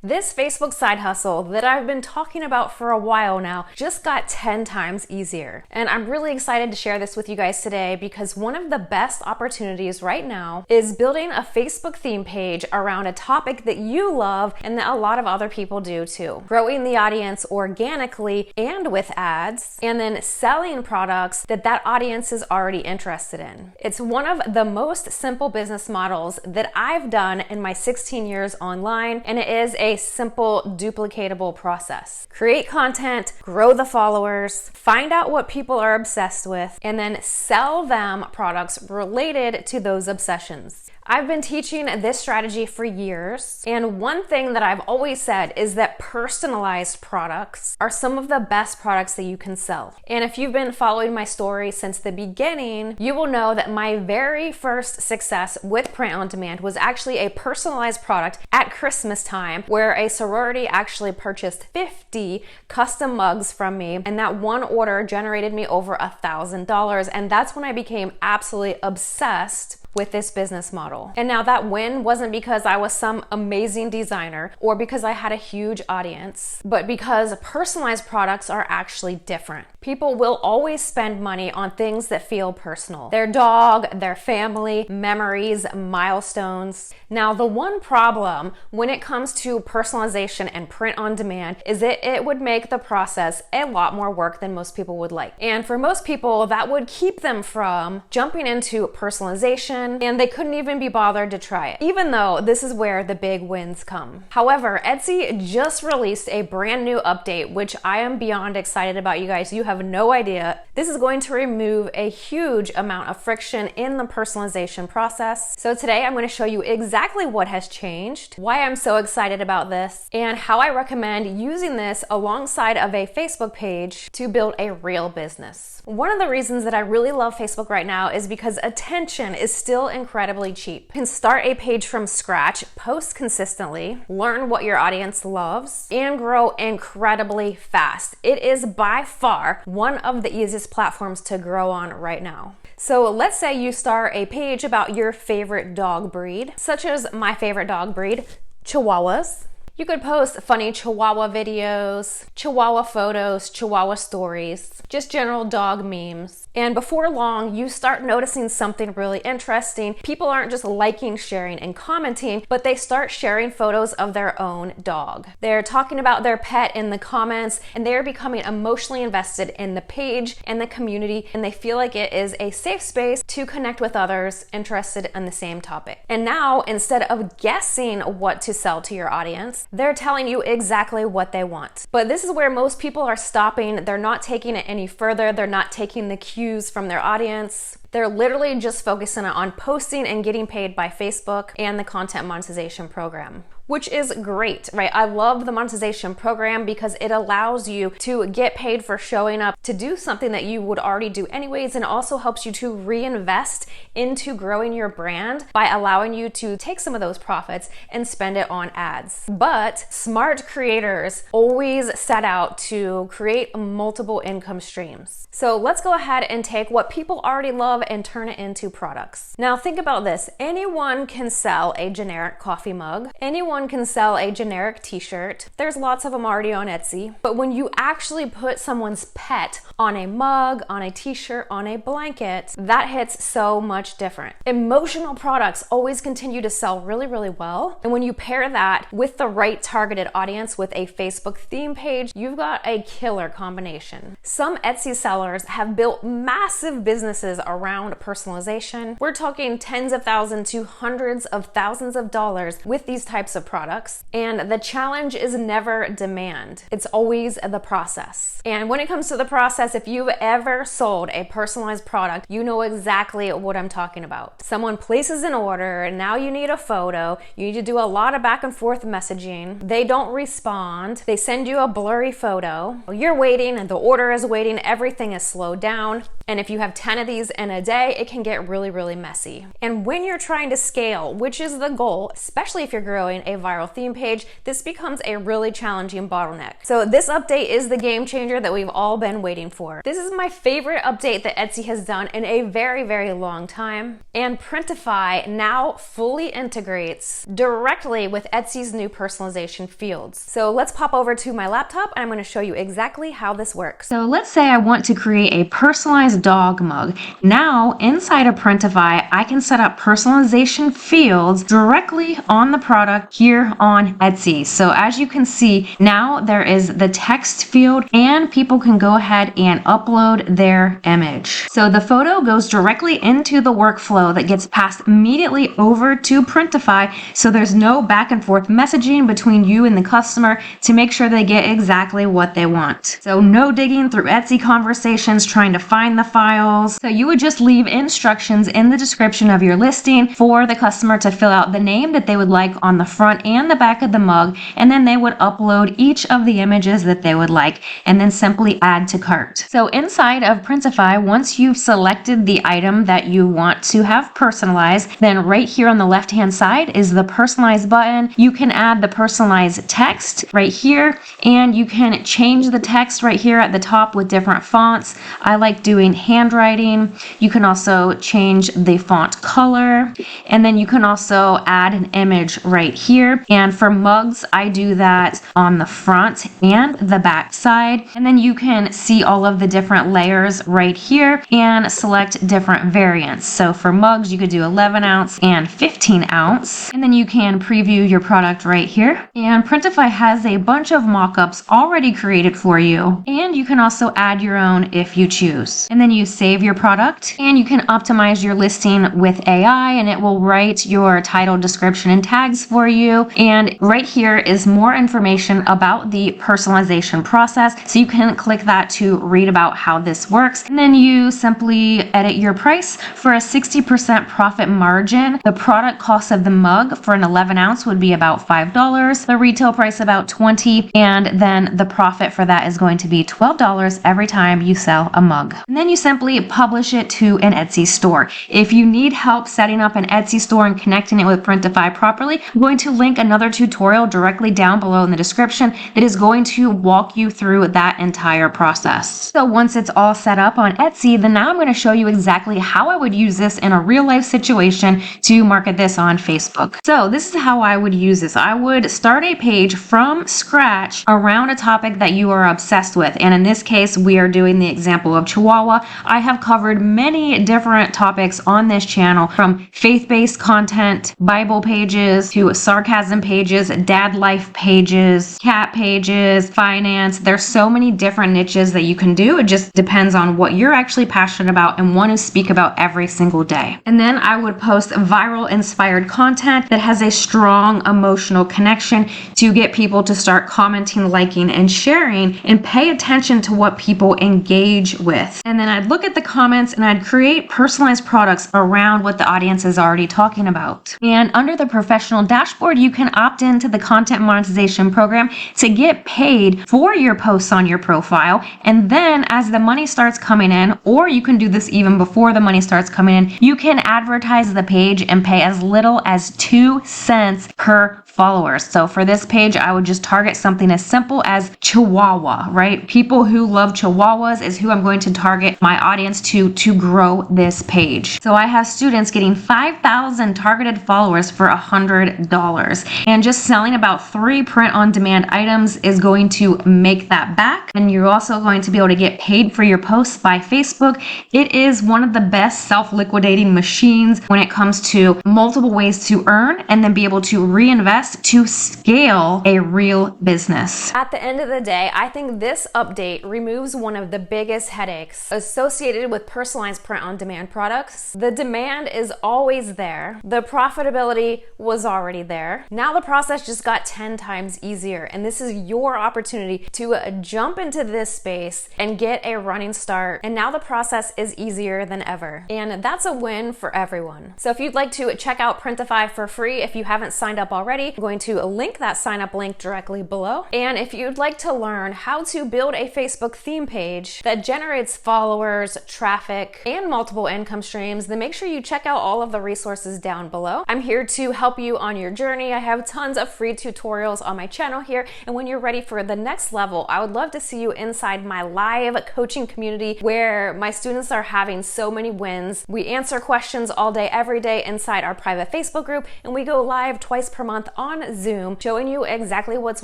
This Facebook side hustle that I've been talking about for a while now just got 10 times easier. And I'm really excited to share this with you guys today because one of the best opportunities right now is building a Facebook theme page around a topic that you love and that a lot of other people do too. Growing the audience organically and with ads, and then selling products that audience is already interested in. It's one of the most simple business models that I've done in my 16 years online, and it is a simple, duplicatable process. Create content, grow the followers, find out what people are obsessed with, and then sell them products related to those obsessions. I've been teaching this strategy for years, and one thing that I've always said is that personalized products are some of the best products that you can sell. And if you've been following my story since the beginning, you will know that my very first success with print on demand was actually a personalized product at Christmas time, where a sorority actually purchased 50 custom mugs from me, and that one order generated me over $1,000. And that's when I became absolutely obsessed with this business model. And now that win wasn't because I was some amazing designer or because I had a huge audience, but because personalized products are actually different. People will always spend money on things that feel personal. Their dog, their family, memories, milestones. Now, the one problem when it comes to personalization and print on demand is that it would make the process a lot more work than most people would like. And for most people, that would keep them from jumping into personalization, and they couldn't even be bothered to try it, even though this is where the big wins come. However, Etsy just released a brand new update, which I am beyond excited about, you guys. You have no idea. This is going to remove a huge amount of friction in the personalization process. So today I'm going to show you exactly what has changed, why I'm so excited about this, and how I recommend using this alongside of a Facebook page to build a real business. One of the reasons that I really love Facebook right now is because attention is still incredibly cheap. You can start a page from scratch, post consistently, learn what your audience loves, and grow incredibly fast. It is by far one of the easiest platforms to grow on right now. So let's say you start a page about your favorite dog breed, such as my favorite dog breed, Chihuahuas. You could post funny Chihuahua videos, Chihuahua photos, Chihuahua stories, just general dog memes. And before long, you start noticing something really interesting. People aren't just liking, sharing, and commenting, but they start sharing photos of their own dog. They're talking about their pet in the comments, and they're becoming emotionally invested in the page and the community, and they feel like it is a safe space to connect with others interested in the same topic. And now, instead of guessing what to sell to your audience, they're telling you exactly what they want. But this is where most people are stopping. They're not taking it any further. They're not taking the cues from their audience. They're literally just focusing on posting and getting paid by Facebook and the content monetization program, which is great, right? I love the monetization program because it allows you to get paid for showing up to do something that you would already do anyways, and also helps you to reinvest into growing your brand by allowing you to take some of those profits and spend it on ads. But smart creators always set out to create multiple income streams. So let's go ahead and take what people already love and turn it into products. Now think about this. Anyone can sell a generic coffee mug. Anyone can sell a generic t-shirt. There's lots of them already on Etsy. But when you actually put someone's pet on a mug, on a t-shirt, on a blanket, that hits so much different. Emotional products always continue to sell really, really well. And when you pair that with the right targeted audience with a Facebook theme page, you've got a killer combination. Some Etsy sellers have built massive businesses around personalization. We're talking tens of thousands to hundreds of thousands of dollars with these types of products. And the challenge is never demand. It's always the process. And when it comes to the process, if you've ever sold a personalized product, you know exactly what I'm talking about. Someone places an order, and now you need a photo. You need to do a lot of back and forth messaging. They don't respond. They send you a blurry photo. You're waiting, and the order is waiting. Everything is slowed down. And if you have 10 of these in a day, it can get really, really messy. And when you're trying to scale, which is the goal, especially if you're growing a viral theme page, this becomes a really challenging bottleneck. So this update is the game changer that we've all been waiting for. This is my favorite update that Etsy has done in a very, very long time. And Printify now fully integrates directly with Etsy's new personalization fields. So let's pop over to my laptop and I'm going to show you exactly how this works. So let's say I want to create a personalized dog mug. Now inside of Printify, I can set up personalization fields directly on the product here on Etsy. So as you can see, now there is the text field and people can go ahead and upload their image. So the photo goes directly into the workflow that gets passed immediately over to Printify. So there's no back and forth messaging between you and the customer to make sure they get exactly what they want. So no digging through Etsy conversations trying to find the files. So you would just leave instructions in the description of your listing for the customer to fill out the name that they would like on the front and the back of the mug, and then they would upload each of the images that they would like and then simply add to cart. So inside of Printify, once you've selected the item that you want to have personalized, then right here on the left hand side is the personalize button. You can add the personalized text right here, and you can change the text right here at the top with different fonts. I like doing handwriting. You can also change the font color, and then you can also add an image right here. And for mugs, I do that on the front and the back side. And then you can see all of the different layers right here and select different variants. So for mugs, you could do 11 ounce and 15 ounce. And then you can preview your product right here. And Printify has a bunch of mock-ups already created for you. And you can also add your own if you choose. And then you save your product and you can optimize your listing with AI, and it will write your title, description, and tags for you. And right here is more information about the personalization process. So you can click that to read about how this works. And then you simply edit your price for a 60% profit margin. The product cost of the mug for an 11 ounce would be about $5. The retail price about $20. And then the profit for that is going to be $12 every time you sell a mug. And then you simply publish it to an Etsy store. If you need help setting up an Etsy store and connecting it with Printify properly, I'm going to link another tutorial directly down below in the description that is going to walk you through that entire process. So once it's all set up on Etsy, then now I'm going to show you exactly how I would use this in a real life situation to market this on Facebook. So this is how I would use this. I would start a page from scratch around a topic that you are obsessed with. And in this case, we are doing the example of Chihuahua. I have covered many different topics on this channel, from faith-based content, Bible pages, to sarcasm pages, dad life pages, cat pages, finance. There's so many different niches that you can do. It just depends on what you're actually passionate about and want to speak about every single day. And then I would post viral inspired content that has a strong emotional connection to get people to start commenting, liking, and sharing, and pay attention to what people engage with. And then I'd look at the comments and I'd create personalized products around what the audience is already talking about. And under the professional dashboard, you can opt into the content monetization program to get paid for your posts on your profile. And then as the money starts coming in, or you can do this even before the money starts coming in, you can advertise the page and pay as little as 2 cents per follower. So for this page, I would just target something as simple as Chihuahua, right? People who love Chihuahuas is who I'm going to target my audience to grow this page. So I have students getting 5,000 targeted followers for $100, and just selling about 3 print-on-demand items is going to make that back. And you're also going to be able to get paid for your posts by Facebook. It is one of the best self-liquidating machines when it comes to multiple ways to earn and then be able to reinvest to scale a real business. At the end of the day, I think this update removes one of the biggest headaches associated with personalized print-on-demand products. The demand is always there. The profitability was already there. Now the process just got 10 times easier, and this is your opportunity to jump into this space and get a running start. And now the process is easier than ever, and that's a win for everyone. So if you'd like to check out Printify for free, if you haven't signed up already, I'm going to link that sign up link directly below. And if you'd like to learn how to build a Facebook theme page that generates followers, traffic, and multiple income streams, then make sure you check out all of the resources down below. I'm here to help you on your journey journey. I have tons of free tutorials on my channel here. And when you're ready for the next level, I would love to see you inside my live coaching community where my students are having so many wins. We answer questions all day, every day inside our private Facebook group, and we go live twice per month on Zoom, showing you exactly what's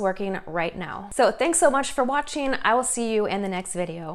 working right now. So thanks so much for watching. I will see you in the next video.